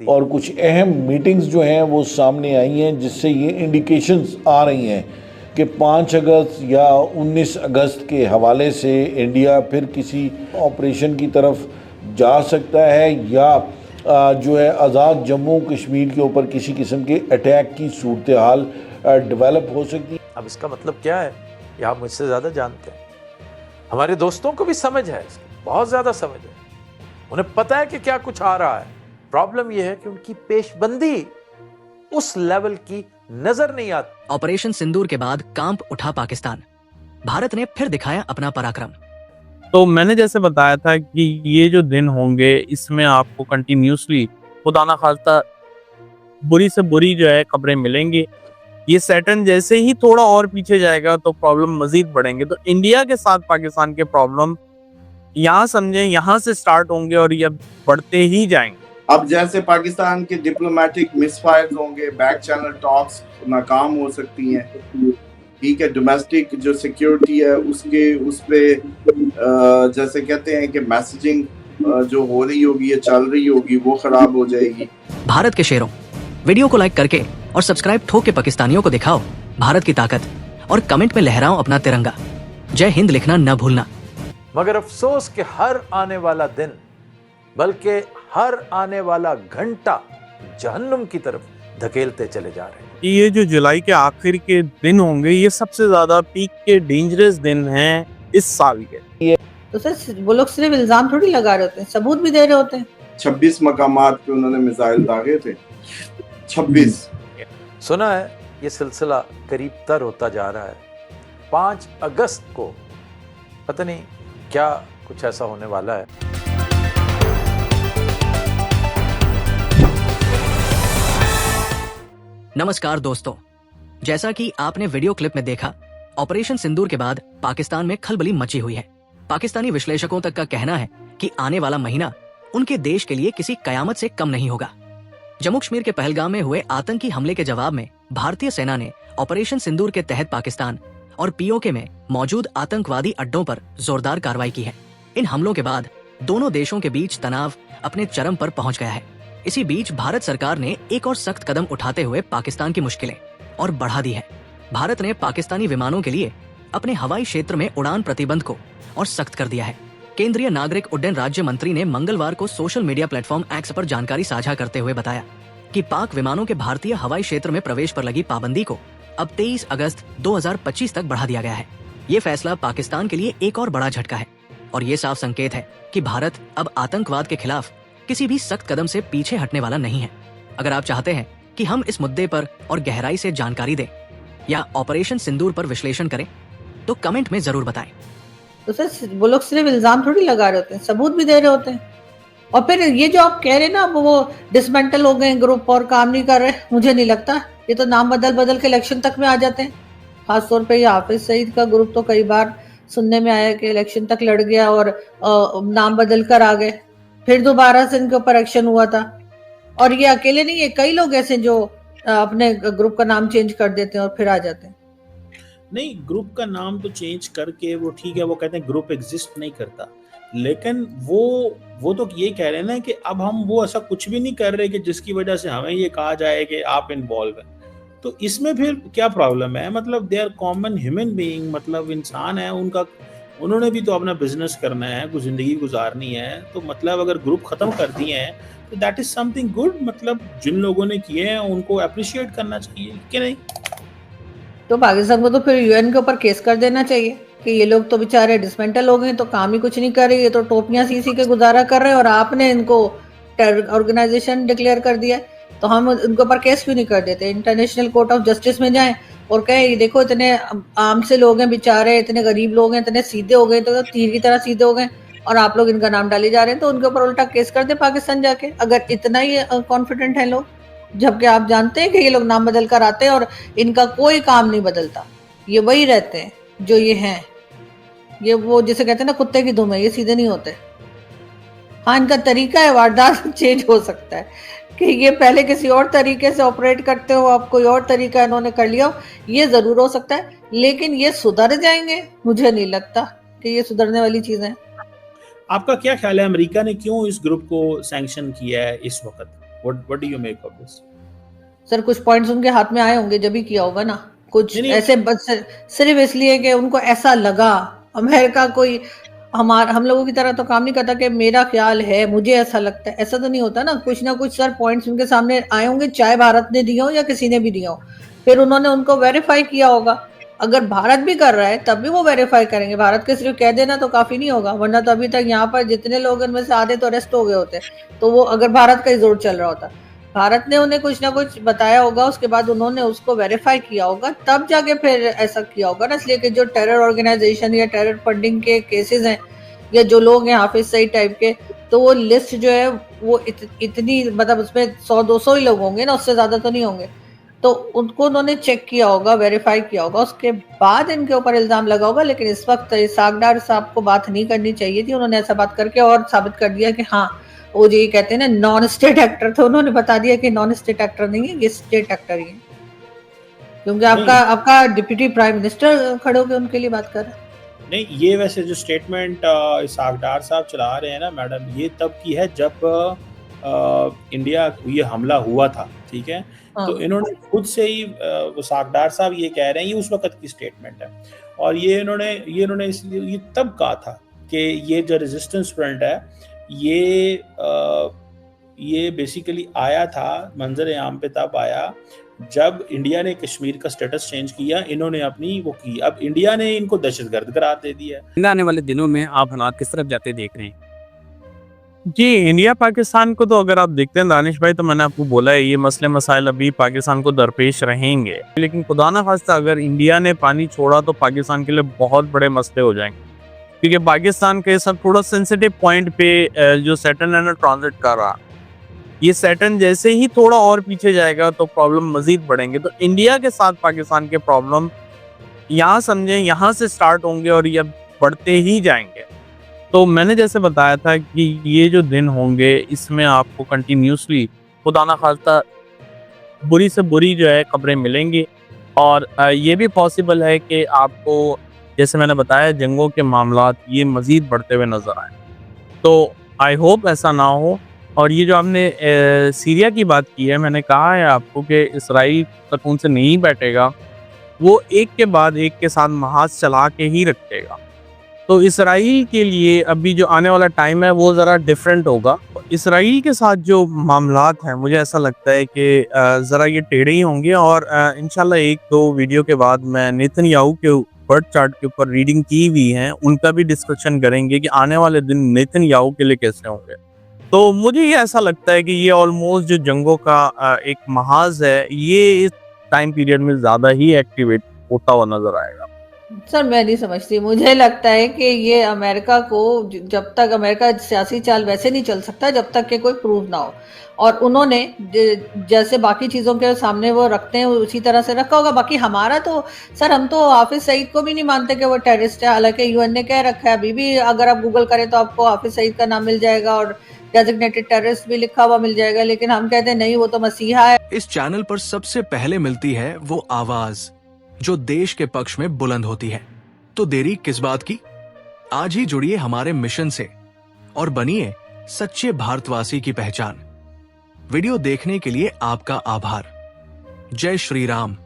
और कुछ अहम मीटिंग्स जो हैं वो सामने आई हैं, जिससे ये इंडिकेशंस आ रही हैं कि 5 अगस्त या 19 अगस्त के हवाले से इंडिया फिर किसी ऑपरेशन की तरफ जा सकता है, या जो है आज़ाद जम्मू कश्मीर के ऊपर किसी किस्म के अटैक की सूरत हाल डेवलप हो सकती है। अब इसका मतलब क्या है, ये आप मुझसे ज़्यादा जानते हैं। हमारे दोस्तों को भी समझ है, इसकी बहुत ज़्यादा समझ है, उन्हें पता है कि क्या कुछ आ रहा है। प्रॉब्लम यह है कि उनकी पेशबंदी उस लेवल की नजर नहीं आती। ऑपरेशन सिंदूर के बाद कांप उठा पाकिस्तान। भारत ने फिर दिखाया अपना पराक्रम। तो मैंने जैसे बताया था कि ये जो दिन होंगे इसमें आपको कंटिन्यूसली खुदा ना खास्ता बुरी से बुरी जो है खबरें मिलेंगी। ये सैटर्न जैसे ही थोड़ा और पीछे जाएगा तो प्रॉब्लम मजीद बढ़ेंगे। तो इंडिया के साथ पाकिस्तान के प्रॉब्लम यहाँ समझे यहाँ से स्टार्ट होंगे और ये बढ़ते ही जाएंगे। अब जैसे पाकिस्तान के डिप्लोमेटिक मिसफायर्स होंगे, बैक चैनल टॉक्स नाकाम हो सकती हैं, ठीक है, डोमेस्टिक जो सिक्योरिटी है उसके उस पे जैसे कहते हैं कि मैसेजिंग जो हो रही होगी या चल रही होगी वो खराब हो जाएगी। भारत के शेरों, वीडियो को लाइक करके और सब्सक्राइब ठोक के पाकिस्तानियों को दिखाओ भारत की ताकत और कमेंट में लहराओ अपना तिरंगा। जय हिंद लिखना न भूलना। मगर अफसोस कि हर आने वाला दिन, बल्कि हर आने वाला घंटा जहन्नुम की तरफ धकेलते चले जा रहे हैं। ये जो जुलाई के आखिर के दिन होंगे ये सबसे ज्यादा पीक के डेंजरस दिन हैं इस साल के। तो सर वो लोग सिर्फ इल्जाम थोड़ी लगा रहे होते हैं, सबूत भी दे रहे होते हैं। 26 मकामात पे उन्होंने मिसाइल दागे थे। 26 सुना है ये सिलसिला करीब तर होता जा रहा है। 5 अगस्त को पता नहीं क्या कुछ ऐसा होने वाला है। नमस्कार दोस्तों, जैसा कि आपने वीडियो क्लिप में देखा, ऑपरेशन सिंदूर के बाद पाकिस्तान में खलबली मची हुई है। पाकिस्तानी विश्लेषकों तक का कहना है कि आने वाला महीना उनके देश के लिए किसी कयामत से कम नहीं होगा। जम्मू कश्मीर के पहलगाम में हुए आतंकी हमले के जवाब में भारतीय सेना ने ऑपरेशन सिंदूर के तहत पाकिस्तान और पीओके में मौजूद आतंकवादी अड्डों पर जोरदार कार्रवाई की है। इन हमलों के बाद दोनों देशों के बीच तनाव अपने चरम पर पहुंच गया है। इसी बीच भारत सरकार ने एक और सख्त कदम उठाते हुए पाकिस्तान की मुश्किलें और बढ़ा दी है। भारत ने पाकिस्तानी विमानों के लिए अपने हवाई क्षेत्र में उड़ान प्रतिबंध को और सख्त कर दिया है। केंद्रीय नागरिक उड्डयन राज्य मंत्री ने मंगलवार को सोशल मीडिया प्लेटफॉर्म एक्स पर जानकारी साझा करते हुए बताया कि पाक विमानों के भारतीय हवाई क्षेत्र में प्रवेश पर लगी पाबंदी को अब 23 अगस्त 2025 तक बढ़ा दिया गया है। ये फैसला पाकिस्तान के लिए एक और बड़ा झटका है और ये साफ संकेत है कि भारत अब आतंकवाद के खिलाफ किसी भी सख्त कदम से पीछे हटने वाला नहीं है। अगर आप चाहते हैं कि हम इस मुद्दे पर और गहराई से जानकारी दें या ऑपरेशन सिंदूर पर विश्लेषण करें तो कमेंट में जरूर बताएं। तो सर वो लोग सिर्फ इल्जाम थोड़ी लगा रहे होते हैं, सबूत भी दे रहे होते हैं। और फिर ये जो आप कह रहे हैं ना वो डिसमेंटल हो गए ग्रुप और काम नहीं कर रहे, मुझे नहीं लगता। ये तो नाम बदल के इलेक्शन तक में आ जाते हैं। खासतौर पे ये हाफिज सईद का ग्रुप तो कई बार सुनने में आया कि इलेक्शन तक लड़ गया और नाम बदल कर आ गए, फिर दोबारा से इनके ऊपर एक्शन हुआ था। और ये अकेले नहीं है, कई लोग ऐसे जो अपने ग्रुप का नाम चेंज कर देते हैं और फिर आ जाते हैं। नहीं, ग्रुप का नाम तो चेंज करके वो ठीक है, वो कहते हैं ग्रुप एग्जिस्ट नहीं करता, लेकिन वो तो ये कह रहे हैं ना कि अब हम वो ऐसा कुछ भी नहीं कर रहे कि जिसकी वजह से हमें ये कहा जाए कि आप इन्वॉल्व हैं। तो इसमें फिर क्या प्रॉब्लम है? मतलब they are common human being, मतलब इंसान है, उन्होंने भी तो अपना बिजनेस करना है, कुछ जिंदगी गुजारनी है। तो मतलब अगर ग्रुप खत्म कर दिए हैं तो दैट इज समथिंग गुड। मतलब जिन लोगों ने किए हैं उनको अप्रिशिएट करना चाहिए कि नहीं? तो पाकिस्तान को तो फिर यूएन के ऊपर केस कर देना चाहिए कि ये लोग तो बेचारे डिसमेंटल हो गए, तो काम ही कुछ नहीं कर रहे, ये तो टोपियां सी के गुजारा कर रहे हैं और आपने इनको टेरर ऑर्गेनाइजेशन डिक्लेयर कर दिया। तो हम इनके ऊपर केस क्यों नहीं कर देते? इंटरनेशनल कोर्ट ऑफ जस्टिस में जाएं और कहे देखो इतने आम से लोग हैं बेचारे, इतने गरीब लोग हैं, इतने सीधे हो गए, तो तीर की तरह सीधे हो गए और आप लोग इनका नाम डाले जा रहे हैं, तो उनके ऊपर उल्टा केस कर दे पाकिस्तान जाके, अगर इतना ही कॉन्फिडेंट है लोग। जबकि आप जानते हैं कि ये लोग नाम बदल कर आते हैं और इनका कोई काम नहीं बदलता, ये वही रहते हैं जो ये हैं। ये वो जिसे कहते हैं ना कुत्ते की दुम है, ये सीधे नहीं होते। हाँ, इनका तरीका है वारदात चेंज हो सकता है कि ये पहले किसी और तरीके से ऑपरेट करते हो, अब कोई और तरीका इन्होंने कर लिया हो, ये जरूर हो सकता है। लेकिन ये सुधर जाएंगे, मुझे नहीं लगता कि ये सुधरने वाली चीजें हैं। आपका क्या ख्याल है, अमेरिका ने क्यों इस ग्रुप को सैंक्शन किया है इस वक्त? What do you make of this? Sir कुछ पॉइंट्स उनके हाथ में आए होंगे जब भी किया होगा ना, कुछ नहीं, ऐसे बस सिर्फ इसलिए कि उनको ऐसा लगा। अमेरिका कोई हम लोगों की तरह तो काम नहीं करता कि मेरा ख्याल है, मुझे ऐसा लगता है, ऐसा तो नहीं होता ना कुछ सर पॉइंट्स उनके सामने आए होंगे, चाहे भारत ने दिया हो या किसी ने भी दिया हो, फिर उन्होंने उनको वेरीफाई किया होगा। अगर भारत भी कर रहा है तब भी वो वेरीफाई करेंगे, भारत के सिर्फ कह देना तो काफी नहीं होगा, वरना तो अभी तक यहाँ पर जितने लोग इनमें से आधे तो अरेस्ट हो गए होते, तो वो अगर भारत का ही जोर चल रहा होता, भारत ने उन्हें कुछ ना कुछ बताया होगा, उसके बाद उन्होंने उसको वेरीफाई किया होगा, तब जाके फिर ऐसा किया होगा ना। इसलिए कि जो टेरर ऑर्गेनाइजेशन या टेरर फंडिंग के केसेस हैं या जो लोग हैं हाफिज सईद टाइप के, तो वो लिस्ट जो है वो इतनी मतलब उसमें 100-200 ही लोग होंगे ना, उससे ज्यादा तो नहीं होंगे, तो उनको उन्होंने चेक किया होगा, वेरीफाई किया होगा, उसके बाद इनके ऊपर इल्जाम लगा होगा। लेकिन इस वक्त इसहाक डार साहब को बात नहीं करनी चाहिए थी, उन्होंने ऐसा बात करके और साबित कर दिया कि हाँ वो जो ये कहते हैं ना नॉन स्टेट एक्टर, तो उन्होंने बता दिया कि नॉन स्टेट एक्टर नहीं है, ये स्टेट एक्टर ही है, क्योंकि आपका डिप्टी प्राइम मिनिस्टर खड़े होकर उनके लिए बात कर रहा है। नहीं, ये वैसे जो स्टेटमेंट इसहाक डार साहब चला रहे हैं ना मैडम, ये तब की है जब इंडिया ये हमला हुआ था, ठीक है। तो इन्होंने खुद से ही इसहाक डार साहब ये कह रहे हैं, ये उस वक्त की स्टेटमेंट है, और ये इन्होंने इसलिए ये तब कहा था कि ये जो रेजिस्टेंस फ्रंट है ये बेसिकली आया था, मंजर आम पे तब आया जब इंडिया ने कश्मीर का स्टेटस चेंज किया, इन्होंने अपनी वो की, अब इंडिया ने इनको दहशतगर्द करार दे दिया। आने वाले दिनों में आप हालात किस तरफ जाते देख रहे हैं? जी, इंडिया पाकिस्तान को तो अगर आप देखते हैं दानिश भाई, तो मैंने आपको बोला है ये मसले मसाइल अभी पाकिस्तान को दरपेश रहेंगे, लेकिन खुदा ना खास्ता अगर इंडिया ने पानी छोड़ा तो पाकिस्तान के लिए बहुत बड़े मसले हो जाएंगे, क्योंकि पाकिस्तान के सब थोड़ा सेंसिटिव पॉइंट पे जो सैटर्न है ना ट्रांजिट कर रहा, ये सैटर्न जैसे ही थोड़ा और पीछे जाएगा तो प्रॉब्लम मजीद बढ़ेंगे। तो इंडिया के साथ पाकिस्तान के प्रॉब्लम यहाँ समझें यहाँ से स्टार्ट होंगे और ये बढ़ते ही जाएंगे। तो मैंने जैसे बताया था कि ये जो दिन होंगे इसमें आपको कंटिन्यूसली खुदा ना खास्ता बुरी से बुरी जो है खबरें मिलेंगी, और ये भी पॉसिबल है कि आपको जैसे मैंने बताया जंगों के मामलात ये मज़ीद बढ़ते हुए नज़र आए। तो आई होप ऐसा ना हो। और ये जो आपने सीरिया की बात की है, मैंने कहा है आपको कि इसराइल सुकून से नहीं बैठेगा, वो एक के बाद एक के साथ महाज चला के ही रखेगा। तो इसराइल के लिए अभी जो आने वाला टाइम है वो ज़रा डिफरेंट होगा। इसराइल के साथ जो मामलात हैं मुझे ऐसा लगता है कि ज़रा ये टेढ़े ही होंगे, और इंशाल्लाह 1-2 वीडियो के बाद मैं नेतन्याहू के बर्थ चार्ट के ऊपर रीडिंग की हुई है, उनका भी डिस्कशन करेंगे कि आने वाले दिन नेतन्याहू के लिए कैसे होंगे। तो मुझे ये ऐसा लगता है कि ये ऑलमोस्ट जो जंगों का एक महाज है ये इस टाइम पीरियड में ज़्यादा ही एक्टिवेट होता हुआ नज़र आएगा। सर मैं नहीं समझती, मुझे लगता है कि ये अमेरिका को जब तक अमेरिका सियासी चाल वैसे नहीं चल सकता जब तक कि कोई प्रूफ ना हो, और उन्होंने जैसे बाकी चीज़ों के सामने वो रखते हैं उसी तरह से रखा होगा। बाकी हमारा तो सर हम तो हाफिज सईद को भी नहीं मानते कि वो टेररिस्ट है, हालांकि यूएन ने कह रखा है, अभी भी अगर आप गूगल करें तो आपको हाफिज सईद का नाम मिल जाएगा और डेजिग्नेटेड टेररिस्ट भी लिखा हुआ मिल जाएगा, लेकिन हम कहते हैं नहीं वो तो मसीहा है। इस चैनल पर सबसे पहले मिलती है वो आवाज जो देश के पक्ष में बुलंद होती है, तो देरी किस बात की? आज ही जुड़िए हमारे मिशन से और बनिए सच्चे भारतवासी की पहचान। वीडियो देखने के लिए आपका आभार। जय श्री राम।